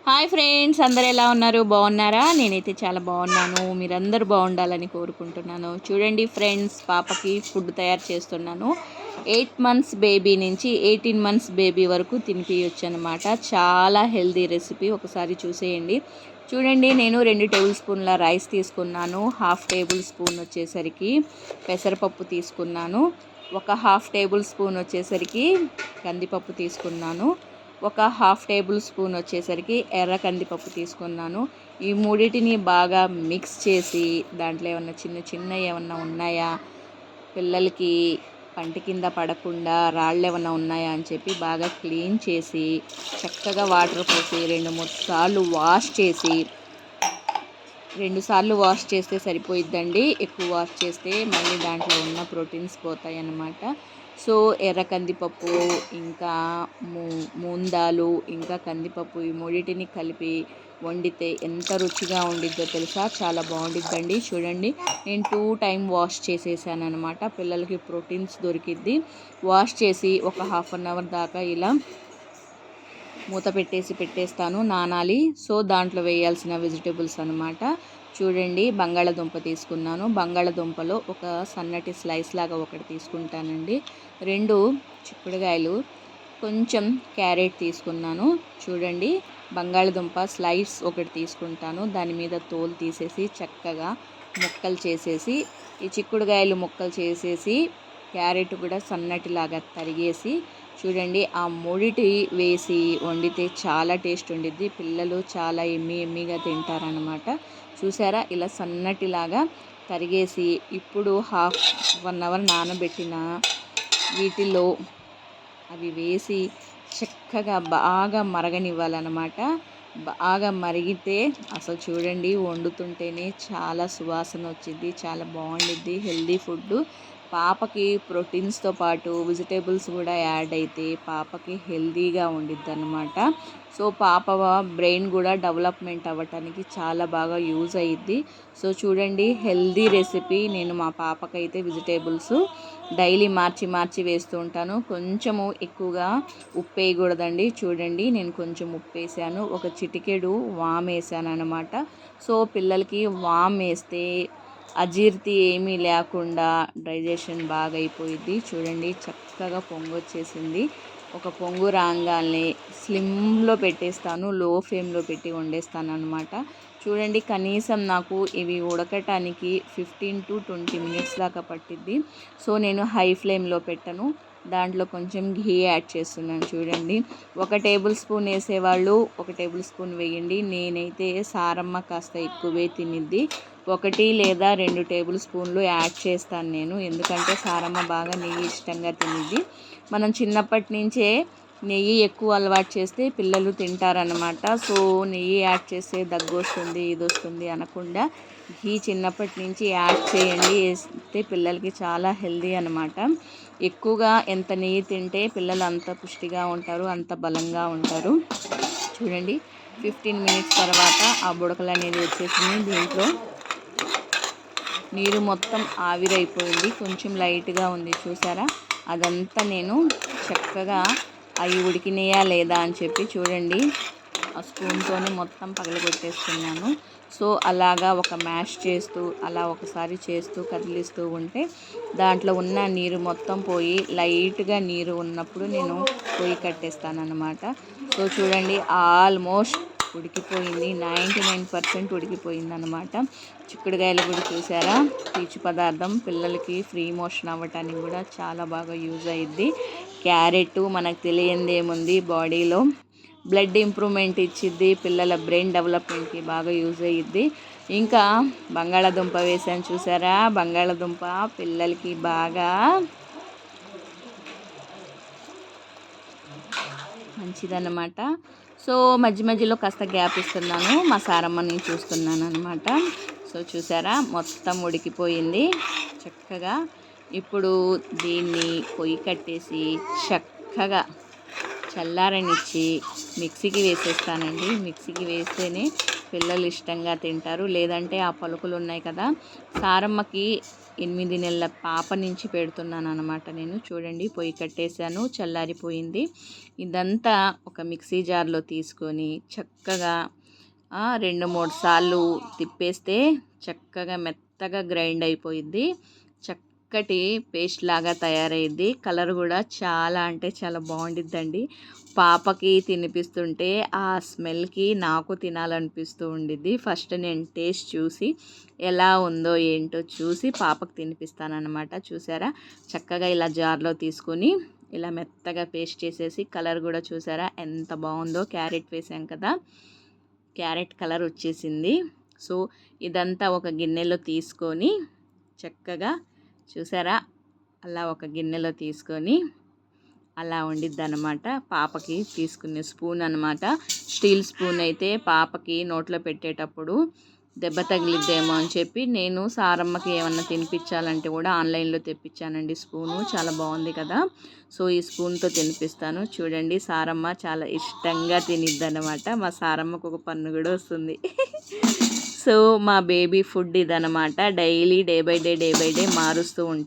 Hi friends, అందరు ఎలా ఉన్నారు? బాగున్నారా? నేనైతే చాలా బాగున్నాను. మీరందరూ బాగుండాలని కోరుకుంటున్నాను. చూడండి ఫ్రెండ్స్, పాపకి ఫుడ్ తయారు చేస్తున్నాను. 8 మంత్స్ బేబీ నుంచి 18 మంత్స్ బేబీ వరకు తినిపించచ్చు అనమాట. చాలా హెల్దీ రెసిపీ, ఒకసారి చూసేయండి. చూడండి, నేను 2 టేబుల్ స్పూన్ల రైస్ తీసుకున్నాను. హాఫ్ టేబుల్ స్పూన్ వచ్చేసరికి పెసరపప్పు తీసుకున్నాను. ఒక హాఫ్ టేబుల్ స్పూన్ వచ్చేసరికి కందిపప్పు తీసుకున్నాను. ఒక హాఫ్ టేబుల్ స్పూన్ వచ్చేసరికి ఎర్ర కందిపప్పు తీసుకున్నాను. ఈ మూడింటిని బాగా మిక్స్ చేసి దాంట్లో ఏమన్నా చిన్న ఏమన్నా ఉన్నాయా, పిల్లలకి పంటి కింద పడకుండా రాళ్ళు ఏమన్నా ఉన్నాయా అని చెప్పి బాగా క్లీన్ చేసి చక్కగా వాటర్ పోసి 2-3 సార్లు వాష్ చేసి 2 సార్లు వాష్ చేస్తే సరిపోయిద్దండి. ఎక్కువ వాష్ చేస్తే మళ్ళీ దాంట్లో ఉన్న ప్రోటీన్స్ పోతాయి అన్నమాట. సో ఎర్ర కందిపప్పు, ఇంకా మూందాలు, ఇంకా కందిపప్పు, ఈ మూడింటిని కలిపి వండితే ఎంత రుచిగా ఉండిద్దో తెలుసా? చాలా బాగుండిద్దండి. చూడండి, నేను 2 టైం వాష్ చేసేసాను అనమాట. పిల్లలకి ప్రోటీన్స్ దొరికిద్ది. వాష్ చేసి ఒక హాఫ్ అన్ అవర్ దాకా ఇలా మూత పెట్టేస్తాను నానాలి. సో దాంట్లో వేయాల్సిన వెజిటేబుల్స్ అనమాట. చూడండి, బంగాళదుంప తీసుకున్నాను. బంగాళదుంపలో ఒక సన్నటి స్లైస్ లాగా ఒకటి తీసుకుంటానండి. 2 చిక్కుడుకాయలు, కొంచెం క్యారెట్ తీసుకున్నాను. చూడండి, బంగాళదుంప స్లైస్ ఒకటి తీసుకుంటాను. దాని మీద తోలు తీసేసి చక్కగా ముక్కలు చేసేసి, ఈ చిక్కుడుకాయలు ముక్కలు చేసేసి, క్యారెట్ కూడా సన్నటిలాగా తరిగేసి, చూడండి ఆ మూడిటి వేసి వండితే చాలా టేస్ట్ ఉండిద్ది. పిల్లలు చాలా ఎమ్మీగా తింటారనమాట. చూసారా, ఇలా సన్నటిలాగా తరిగేసి ఇప్పుడు 1/2 అవర్ నానబెట్టిన వీటిలో అవి వేసి చక్కగా బాగా మరగనివ్వాలన్నమాట. బాగా మరిగితే అసలు చూడండి, వండుతుంటేనే చాలా సువాసన వచ్చింది. చాలా బాగుండిద్ది. Healthy food. పాపకి ప్రోటీన్స్తో పాటు వెజిటేబుల్స్ కూడా యాడ్ అయితే పాపకి హెల్దీగా ఉండిద్ది అనమాట. సో పాప బ్రెయిన్ కూడా డెవలప్మెంట్ అవ్వటానికి చాలా బాగా యూజ్ అయ్యిద్ది. సో చూడండి, హెల్దీ రెసిపీ. నేను మా పాపకైతే వెజిటేబుల్స్ డైలీ మార్చి వేస్తూ ఉంటాను. కొంచెము ఎక్కువగా ఉప్పు వేయకూడదండి. చూడండి, నేను కొంచెం ఉప్పు వేసాను, ఒక చిటికెడు వామ్ వేసాను అనమాట. సో పిల్లలకి వామ్ వేస్తే అజీర్తి ఏమీ లేకుండా డైజెషన్ బాగా అయిపోయింది. చూడండి, చక్కగా పొంగు వచ్చేసింది. ఒక పొంగు రాగానే స్లిమ్లో పెట్టేస్తాను, లో ఫ్లేమ్లో పెట్టి వండేస్తాను అనమాట. చూడండి, కనీసం నాకు ఇవి ఉడకటానికి 15 to 20 మినిట్స్ దాకా పట్టిద్ది. సో నేను హై ఫ్లేమ్లో పెట్టను, దాంట్లో కొంచెం ఘీ యాడ్ చేస్తున్నాను. చూడండి, 1 టేబుల్ స్పూన్ వేసేవాళ్ళు 1 టేబుల్ స్పూన్ వేయండి. నేనైతే సారమ్మ కాస్త ఎక్కువే తినిద్ది, 1 లేదా 2 టేబుల్ స్పూన్లు యాడ్ చేస్తాను నేను. ఎందుకంటే సారమ్మ బాగా నెయ్యి ఇష్టంగా తినిద్ది. మనం చిన్నప్పటి నుంచే నెయ్యి ఎక్కువ అలవాటు చేస్తే పిల్లలు తింటారనమాట. సో నెయ్యి యాడ్ చేస్తే దగ్గు వస్తుంది, ఇది వస్తుంది అనకుండా ఘీ చిన్నప్పటి నుంచి యాడ్ చేయండి. వేస్తే పిల్లలకి చాలా హెల్దీ అనమాట. ఎక్కువగా ఎంత నెయ్యి తింటే పిల్లలు అంత పుష్టిగా ఉంటారు, అంత బలంగా ఉంటారు. చూడండి, 15 మినిట్స్ తర్వాత ఆ బుడకలు అనేది వచ్చేసింది. దీంట్లో నీరు మొత్తం ఆవిరైపోయింది, కొంచెం లైట్గా ఉంది. చూసారా, అదంతా నేను చక్కగా అవి ఉడికినాయా లేదా అని చెప్పి చూడండి ఆ స్పూన్తోనే మొత్తం పగలగొట్టేస్తున్నాను. సో అలాగా ఒక మ్యాష్ చేస్తూ అలా ఒకసారి చేస్తూ కదిలిస్తూ ఉంటే దాంట్లో ఉన్న నీరు మొత్తం పోయి లైట్గా నీరు ఉన్నప్పుడు నేను పొయ్యి కట్టేస్తాను అన్నమాట. సో చూడండి, ఆల్మోస్ట్ ఉడికిపోయింది, 99% ఉడికిపోయింది అనమాట. చిక్కుడుకాయలు కూడా చూసారా, పీచు పదార్థం, పిల్లలకి ఫ్రీ మోషన్ అవ్వటానికి కూడా చాలా బాగా యూజ్ అయ్యిద్ది. క్యారెట్ మనకు తెలియంది ఏముంది, బాడీలో బ్లడ్ ఇంప్రూవ్మెంట్ ఇచ్చిద్ది, పిల్లల బ్రెయిన్ డెవలప్మెంట్కి బాగా యూజ్ అయ్యిద్ది. ఇంకా బంగాళాదుంప వేసాను చూసారా, బంగాళాదుంప పిల్లలకి బాగా మంచిదన్నమాట. సో మధ్యలో కాస్త గ్యాప్ ఇస్తున్నాను, మా సారమ్మని చూస్తున్నాను అనమాట. సో చూసారా, మొత్తం ఉడికిపోయింది చక్కగా. ఇప్పుడు దీన్ని పొయ్యి కట్టేసి చక్కగా చల్లారనిచ్చి మిక్సీకి వేసేస్తానండి. మిక్సీకి వేస్తేనే పిల్లలు ఇష్టంగా తింటారు, లేదంటే ఆ పలుకులు ఉన్నాయి కదా, సారమ్మకి 8 నెలల పాప నుంచి పెడుతున్నాను అనమాట నేను. చూడండి పొయ్యి కట్టేశాను, చల్లారిపోయింది. ఇదంతా ఒక మిక్సీ జార్లో తీసుకొని చక్కగా 2-3 సార్లు తిప్పేస్తే చక్కగా మెత్తగా గ్రైండ్ అయిపోయిద్ది. చక్కటి పేస్ట్ లాగా తయారయ్యిద్ది. కలర్ కూడా చాలా అంటే చాలా బాగుండిద్దండి. పాపకి తినిపిస్తుంటే ఆ స్మెల్కి నాకు తినాలనిపిస్తూ ఉండిద్ది. ఫస్ట్ నేను టేస్ట్ చూసి ఎలా ఉందో ఏంటో చూసి పాపకు తినిపిస్తానన్నమాట. చూసారా, చక్కగా ఇలా జార్లో తీసుకొని ఇలా మెత్తగా పేస్ట్ చేసేసి, కలర్ కూడా చూసారా ఎంత బాగుందో. క్యారెట్ వేసాం కదా, క్యారెట్ కలర్ వచ్చేసింది. సో ఇదంతా ఒక గిన్నెలో తీసుకొని చక్కగా చూసారా అలా ఒక గిన్నెలో తీసుకొని అలా వండిద్ది అనమాట. పాపకి తీసుకునే స్పూన్ అనమాట. స్టీల్ స్పూన్ అయితే పాపకి నోట్లో పెట్టేటప్పుడు దెబ్బ తగిలిద్దేమో అని చెప్పి నేను సారమ్మకి ఏమన్నా తినిపించాలంటే కూడా ఆన్లైన్లో తెప్పించానండి స్పూను. చాలా బాగుంది కదా. సో ఈ స్పూన్తో తినిపిస్తాను. చూడండి, సారమ్మ చాలా ఇష్టంగా తినిద్ది అనమాట. మా సారమ్మకు ఒక పన్ను కూడా వస్తుంది. సో మా బేబీ ఫుడ్ ఇదనమాట. డైలీ డే బై డే మారుస్తూ ఉంటాను.